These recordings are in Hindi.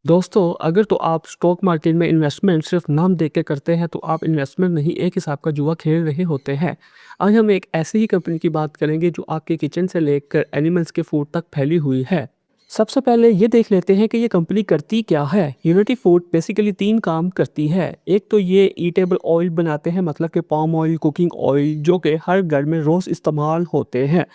दोस्तों, अगर तो आप स्टॉक मार्केट में इन्वेस्टमेंट सिर्फ नाम देख के करते हैं, तो आप इन्वेस्टमेंट नहीं, एक हिसाब का जुआ खेल रहे होते हैं। आज हम एक ऐसी ही कंपनी की बात करेंगे जो आपके किचन से लेकर एनिमल्स के फूड तक फैली हुई है। सबसे पहले ये देख लेते हैं कि ये कंपनी करती क्या है। यूनिटी फूड बेसिकली 3 काम करती है। एक तो ये ईटेबल ऑयल बनाते हैं, मतलब कि पाम ऑयल, कुकिंग ऑयल, जो कि हर घर में रोज़ इस्तेमाल होते हैं।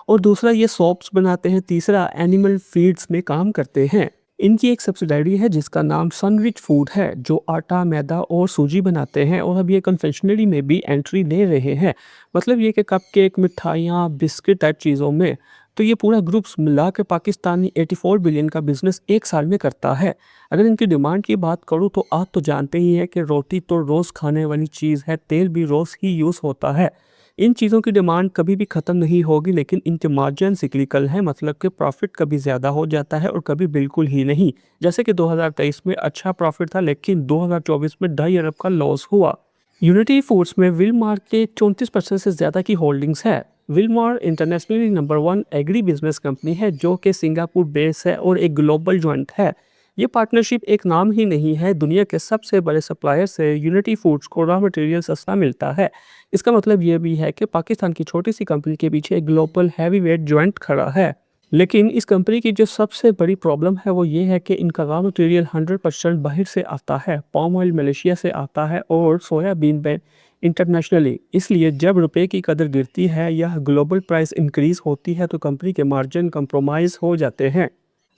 और दूसरा ये सोप्स बनाते हैं। तीसरा एनिमल फीड्स में काम करते हैं। इनकी एक सब्सिडियरी है जिसका नाम सनरिच फूड है, जो आटा, मैदा और सूजी बनाते हैं और अब ये कन्फेक्शनरी में भी एंट्री ले रहे हैं। मतलब ये कि कपकेक, मिठाइयाँ, बिस्किट टाइप चीज़ों में। तो ये पूरा ग्रुप्स मिला के पाकिस्तानी 84 बिलियन का बिजनेस एक साल में करता है। अगर इनकी डिमांड की बात करूँ तो आप तो जानते ही हैं कि रोटी तो रोज़ खाने वाली चीज़ है, तेल भी रोज़ ही यूज़ होता है। इन चीज़ों की डिमांड कभी भी ख़त्म नहीं होगी, लेकिन इनके मार्जिन सिक्लिकल है, मतलब कि प्रॉफिट कभी ज़्यादा हो जाता है और कभी बिल्कुल ही नहीं। जैसे कि 2023 में अच्छा प्रॉफिट था, लेकिन 2024 में 2.5 अरब का लॉस हुआ। यूनिटी फूड्स में विलमार्ट के 34% से ज़्यादा की होल्डिंग्स है। Wilmar internationally number 1 agri business company है, जो कि सिंगापुर बेस है और एक ग्लोबल जॉइंट है। ये पार्टनरशिप एक नाम ही नहीं है, दुनिया के सबसे बड़े सप्लायर से यूनिटी फूड्स को रॉ मटेरियल सस्ता मिलता है। इसका मतलब ये भी है कि पाकिस्तान की छोटी सी कंपनी के पीछे एक ग्लोबल हैवीवेट जॉइंट खड़ा है। लेकिन इस कंपनी की जो सबसे बड़ी प्रॉब्लम है वो ये है कि इनका रॉ मटेरियल 100% बाहर से आता है। पाम ऑयल मलेशिया से आता है और सोयाबीन बेन इंटरनेशनली। इसलिए जब रुपए की कदर गिरती है या ग्लोबल प्राइस इंक्रीज होती है तो कंपनी के मार्जिन कंप्रोमाइज़ हो जाते हैं।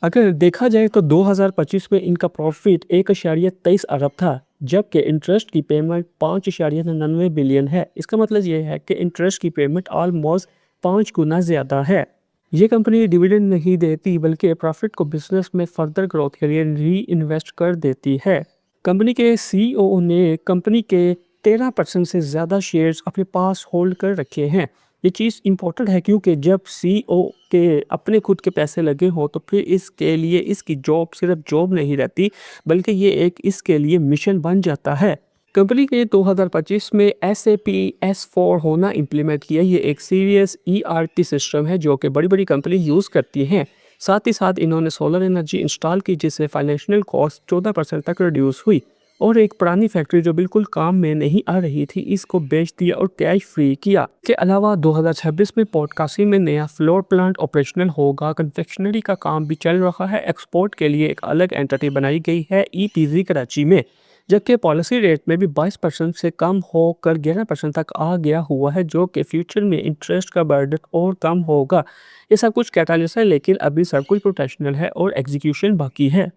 अगर देखा जाए तो 2025 में इनका प्रॉफिट 1.23 अरब था, जबकि इंटरेस्ट की पेमेंट 5.99 बिलियन है। इसका मतलब ये है कि इंटरेस्ट की पेमेंट ऑलमोस्ट 5 गुना ज़्यादा है। ये कंपनी डिविडेंड नहीं देती, बल्कि प्रॉफिट को बिजनेस में फर्दर ग्रोथ के लिए री इन्वेस्ट कर देती है। कंपनी के सीईओ ने कंपनी के 13% से ज़्यादा शेयर्स अपने पास होल्ड कर रखे हैं। ये चीज़ इम्पोर्टेंट है, क्योंकि जब सीईओ के अपने खुद के पैसे लगे हो तो फिर इसके लिए इसकी जॉब सिर्फ जॉब नहीं रहती, बल्कि ये एक इसके लिए मिशन बन जाता है। कंपनी के 2025 में SAP S4 होना इम्प्लीमेंट किया। ये एक सीरियस ERP सिस्टम है जो कि बड़ी-बड़ी कंपनी यूज़ करती हैं। साथ ही साथ इन्होंने सोलर एनर्जी इंस्टॉल की, जिससे फाइनेंशियल कॉस्ट 14% तक रिड्यूस हुई। और एक पुरानी फैक्ट्री जो बिल्कुल काम में नहीं आ रही थी, इसको बेच दिया और कैश फ्री किया। के अलावा 2026 में पोर्टकासी में नया फ्लोर प्लांट ऑपरेशनल होगा। कन्फेक्शनरी का काम भी चल रहा है। एक्सपोर्ट के लिए एक अलग एंटिटी बनाई गई है ETZ कराची में। जबकि पॉलिसी रेट में भी 22% से कम होकर 11% तक आ गया हुआ है, जो कि फ्यूचर में इंटरेस्ट का बर्डन और कम होगा। ये सब कुछ कैटालिस्ट है, लेकिन अभी सब कुछ प्रोफेशनल है और एग्जीक्यूशन बाकी है।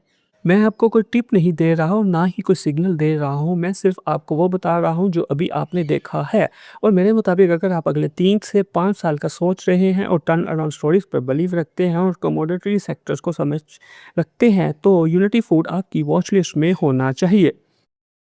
मैं आपको कोई टिप नहीं दे रहा हूँ, ना ही कोई सिग्नल दे रहा हूँ। मैं सिर्फ आपको वो बता रहा हूँ जो अभी आपने देखा है। और मेरे मुताबिक अगर आप अगले 3 से 5 साल का सोच रहे हैं और टर्न अराउंड स्टोरीज पर बिलीव रखते हैं और कमोडिटी सेक्टर्स को समझ रखते हैं, तो यूनिटी फूड आपकी वॉच लिस्ट में होना चाहिए।